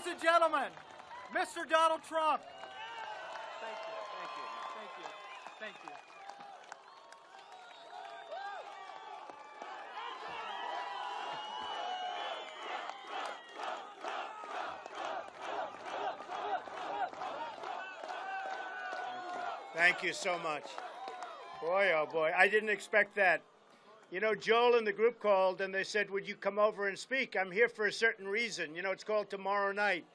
Ladies and gentlemen, Mr. Donald Trump. Thank you, thank you, thank you, thank you. Thank you so much. Boy, oh boy, I didn't expect that. You know, Joel and the group called and they said, would you come over and speak? I'm here for a certain reason. You know, it's called Tomorrow Night.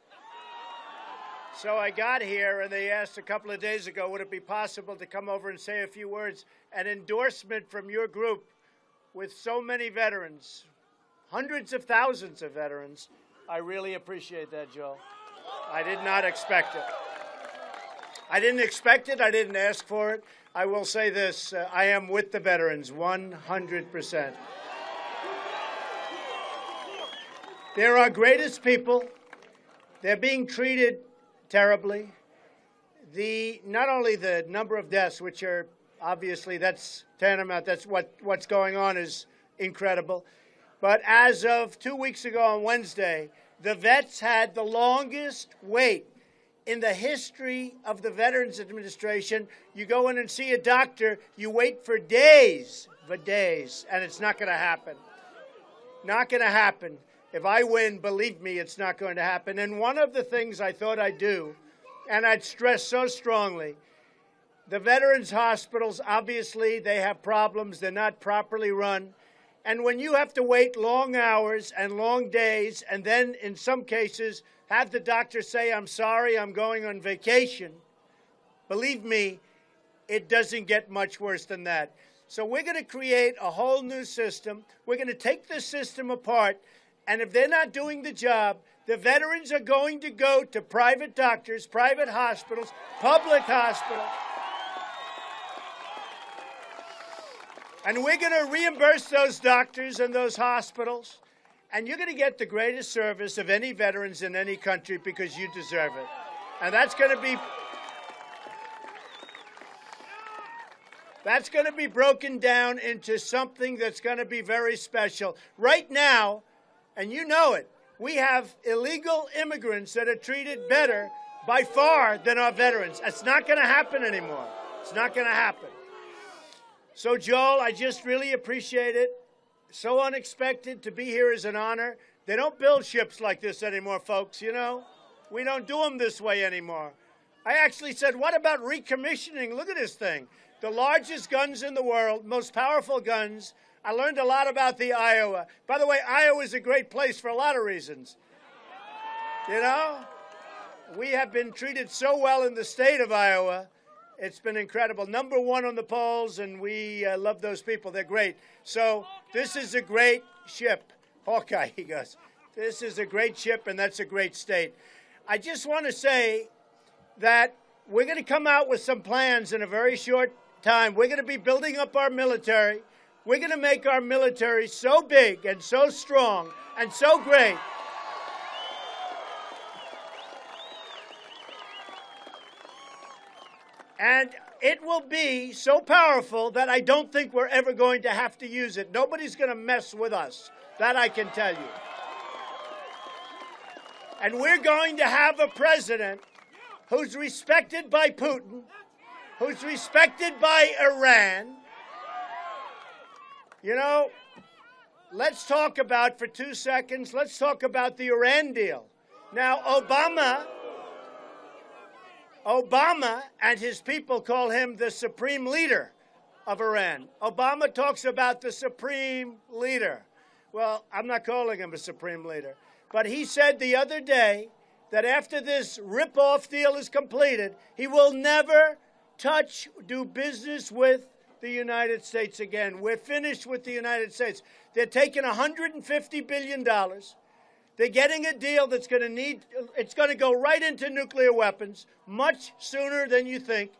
So I got here and they asked a couple of days ago, would it be possible to come over and say a few words? An endorsement from your group with so many veterans, hundreds of thousands of veterans. I really appreciate that, Joel. I did not expect it. I didn't expect it. I didn't ask for it. I will say this. I am with the veterans 100%. They're our greatest people. They're being treated terribly. Not only the number of deaths, which are obviously, that's tantamount, that's what's going on is incredible. But as of 2 weeks ago on Wednesday, the vets had the longest wait in the history of the Veterans Administration. You go in and see a doctor, you wait for days, and it's not going to happen. Not going to happen. If I win, believe me, it's not going to happen. And one of the things I thought I'd do, and I'd stress so strongly, the veterans' hospitals, obviously, they have problems. They're not properly run. And when you have to wait long hours and long days, and then in some cases have the doctor say, I'm sorry, I'm going on vacation, believe me, it doesn't get much worse than that. So we're going to create a whole new system. We're going to take this system apart, and if they're not doing the job, the veterans are going to go to private doctors, private hospitals, public hospitals, and we're going to reimburse those doctors and those hospitals. And you're going to get the greatest service of any veterans in any country because you deserve it. And that's going to be broken down into something that's going to be very special. Right now, and you know it, we have illegal immigrants that are treated better by far than our veterans. It's not going to happen anymore. It's not going to happen. So, Joel, I just really appreciate it. So unexpected. To be here is an honor. They don't build ships like this anymore, folks, you know. We don't do them this way anymore. I actually said, what about recommissioning? Look at this thing. The largest guns in the world, most powerful guns. I learned a lot about the Iowa. By the way, Iowa is a great place for a lot of reasons. You know, we have been treated so well in the state of Iowa. It's been incredible. Number one on the polls, and we love those people. They're great. So this is a great ship. Hawkeye, he goes. This is a great ship, and that's a great state. I just want to say that we're going to come out with some plans in a very short time. We're going to be building up our military. We're going to make our military so big and so strong and so great. And it will be so powerful that I don't think we're ever going to have to use it. Nobody's going to mess with us. That I can tell you. And we're going to have a president who's respected by Putin, who's respected by Iran. You know, let's talk about, for 2 seconds, let's talk about the Iran deal. Now, Obama and his people call him the supreme leader of Iran. Obama talks about the supreme leader. Well, I'm not calling him a supreme leader. But he said the other day that after this rip-off deal is completed, he will never do business with the United States again. We're finished with the United States. They're taking $150 billion. They're getting a deal that's going to it's going to go right into nuclear weapons much sooner than you think.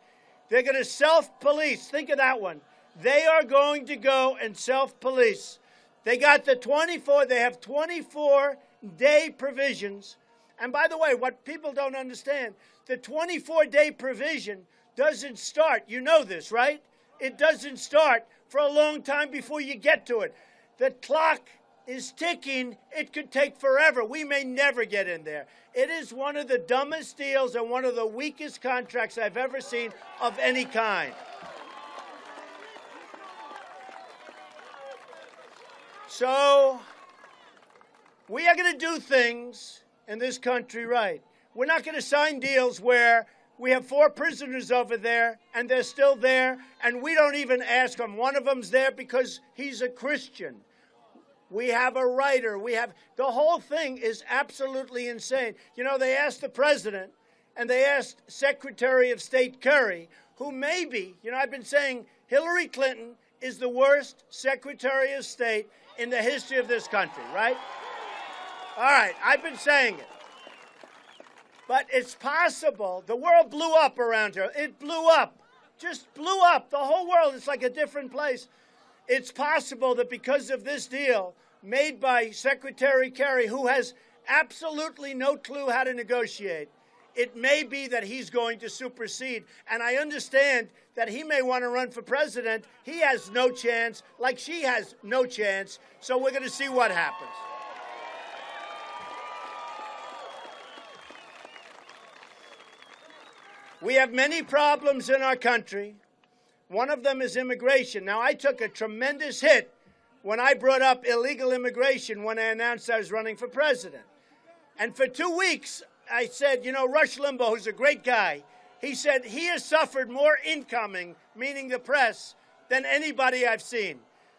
They're going to self-police. Think of that one. They are going to go and self-police. They got they have 24-day provisions. And by the way, what people don't understand, the 24-day provision doesn't start. You know this, right? It doesn't start for a long time before you get to it. The clock is ticking. It could take forever. We may never get in there. It is one of the dumbest deals and one of the weakest contracts I've ever seen of any kind. So we are going to do things in this country right. We're not going to sign deals where we have 4 prisoners over there, and they're still there, and we don't even ask them. One of them's there because he's a Christian. We have a writer. The whole thing is absolutely insane. You know, they asked the president, and they asked Secretary of State Kerry, who maybe, I've been saying Hillary Clinton is the worst Secretary of State in the history of this country, right? All right, I've been saying it. But it's possible. The world blew up around her. It blew up. Just blew up. The whole world is like a different place. It's possible that because of this deal made by Secretary Kerry, who has absolutely no clue how to negotiate, it may be that he's going to supersede. And I understand that he may want to run for president. He has no chance, like she has no chance. So we're going to see what happens. We have many problems in our country. One of them is immigration. Now, I took a tremendous hit when I brought up illegal immigration when I announced I was running for president. And for 2 weeks, I said, Rush Limbaugh, who's a great guy, he said he has suffered more incoming, meaning the press, than anybody I've seen.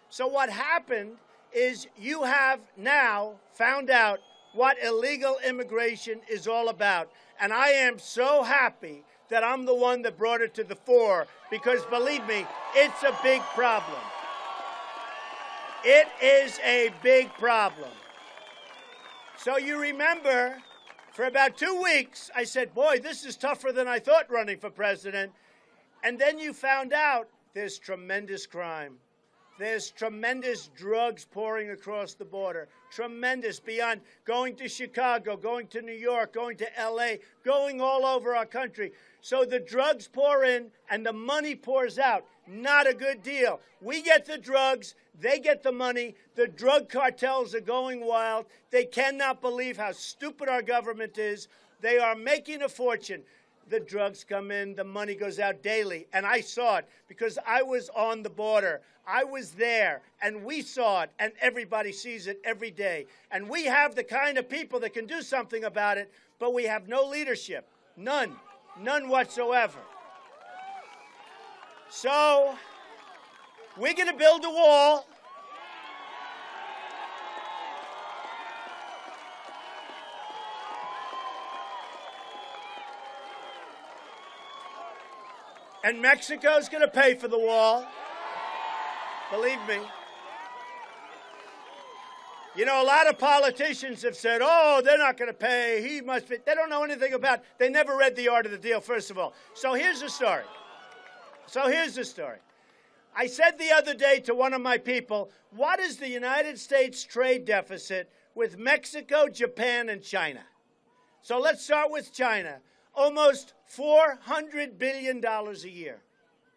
So what happened is you have now found out what illegal immigration is all about. And I am so happy that I'm the one that brought it to the fore, because believe me, it's a big problem. It is a big problem. So you remember, for about 2 weeks, I said, boy, this is tougher than I thought running for president. And then you found out there's tremendous crime. There's tremendous drugs pouring across the border. Tremendous, beyond going to Chicago, going to New York, going to L.A., going all over our country. So the drugs pour in and the money pours out. Not a good deal. We get the drugs, they get the money. The drug cartels are going wild. They cannot believe how stupid our government is. They are making a fortune. The drugs come in, the money goes out daily. And I saw it because I was on the border. I was there, and we saw it, and everybody sees it every day. And we have the kind of people that can do something about it, but we have no leadership. None. None whatsoever. So we're going to build a wall. And Mexico's going to pay for the wall. Believe me. A lot of politicians have said, oh, they're not going to pay. He must be. They don't know anything about it. They never read the art of the deal, first of all. So here's the story. I said the other day to one of my people, what is the United States trade deficit with Mexico, Japan, and China? So let's start with China. Almost $400 billion a year.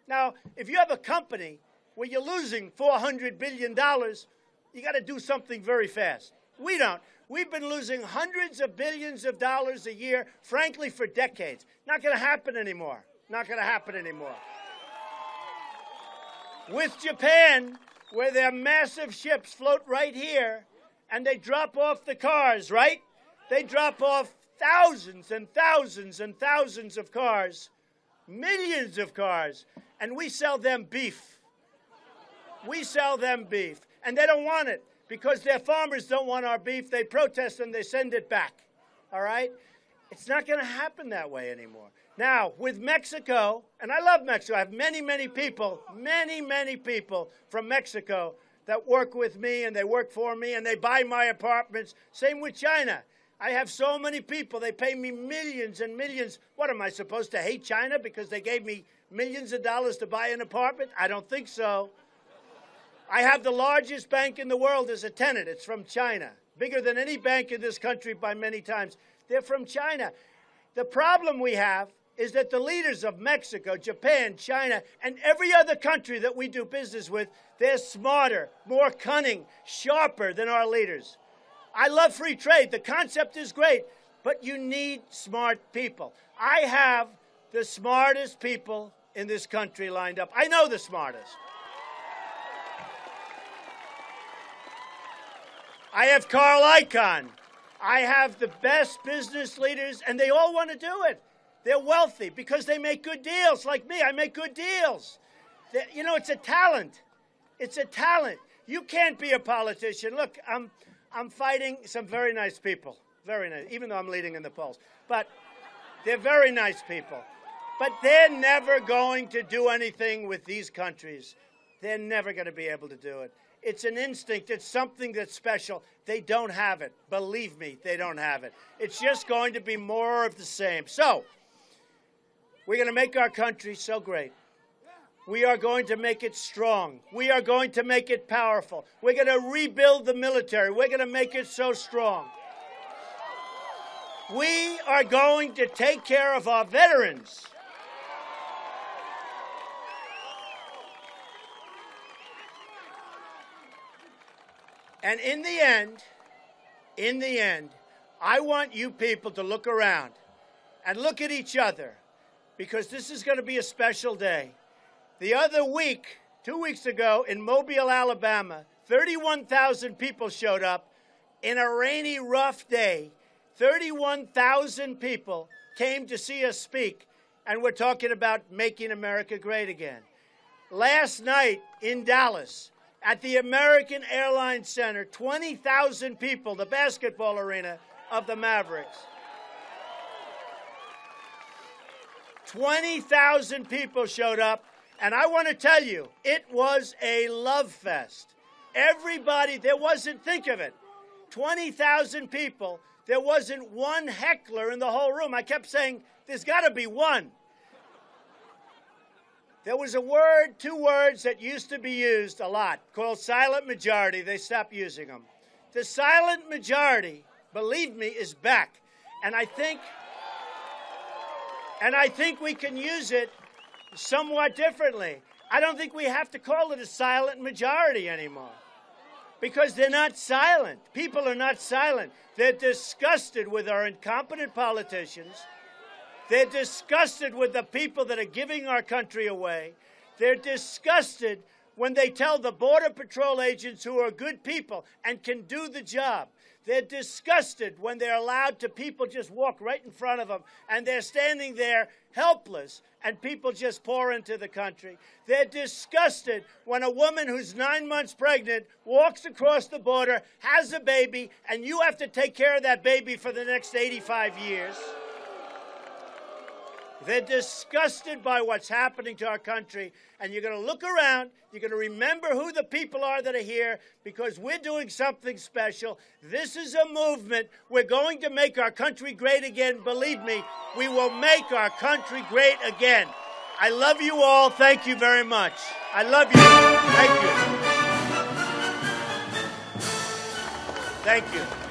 Now, if you have a company where you're losing $400 billion, you got to do something very fast. We don't. We've been losing hundreds of billions of dollars a year, frankly, for decades. Not going to happen anymore. Not going to happen anymore. With Japan, where their massive ships float right here, and they drop off the cars, right? They drop off thousands and thousands and thousands of cars, millions of cars, and we sell them beef. We sell them beef. And they don't want it because their farmers don't want our beef. They protest and they send it back. All right? It's not going to happen that way anymore. Now, with Mexico, and I love Mexico. I have many, many people from Mexico that work with me and they work for me and they buy my apartments. Same with China. I have so many people. They pay me millions and millions. What, am I supposed to hate China because they gave me millions of dollars to buy an apartment? I don't think so. I have the largest bank in the world as a tenant. It's from China. Bigger than any bank in this country by many times. They're from China. The problem we have is that the leaders of Mexico, Japan, China, and every other country that we do business with, they're smarter, more cunning, sharper than our leaders. I love free trade. The concept is great, but you need smart people. I have the smartest people in this country lined up. I know the smartest. I have Carl Icahn. I have the best business leaders, and they all want to do it. They're wealthy because they make good deals. Like me, I make good deals. You know, it's a talent. It's a talent. You can't be a politician. Look, I'm fighting some very nice people. Very nice, even though I'm leading in the polls. But they're very nice people. But they're never going to do anything with these countries. They're never going to be able to do it. It's an instinct. It's something that's special. They don't have it. Believe me, they don't have it. It's just going to be more of the same. So, we're going to make our country so great. We are going to make it strong. We are going to make it powerful. We're going to rebuild the military. We're going to make it so strong. We are going to take care of our veterans. And in the end, I want you people to look around and look at each other, because this is going to be a special day. The other week, 2 weeks ago, in Mobile, Alabama, 31,000 people showed up in a rainy, rough day. 31,000 people came to see us speak, and we're talking about making America great again. Last night in Dallas, at the American Airlines Center, 20,000 people, the basketball arena of the Mavericks. 20,000 people showed up, and I want to tell you, it was a love fest. Everybody, there wasn't, think of it, 20,000 people, there wasn't one heckler in the whole room. I kept saying, there's got to be one. There was a word, 2 words that used to be used a lot, called silent majority. They stopped using them. The silent majority, believe me, is back. And I think we can use it somewhat differently. I don't think we have to call it a silent majority anymore, because they're not silent. People are not silent. They're disgusted with our incompetent politicians. They're disgusted with the people that are giving our country away. They're disgusted when they tell the Border Patrol agents, who are good people and can do the job. They're disgusted when they're allowed to people just walk right in front of them, and they're standing there helpless, and people just pour into the country. They're disgusted when a woman who's 9 months pregnant walks across the border, has a baby, and you have to take care of that baby for the next 85 years. They're disgusted by what's happening to our country, and you're going to look around, you're going to remember who the people are that are here, because we're doing something special. This is a movement. We're going to make our country great again. Believe me, we will make our country great again. I love you all. Thank you very much. I love you. Thank you. Thank you.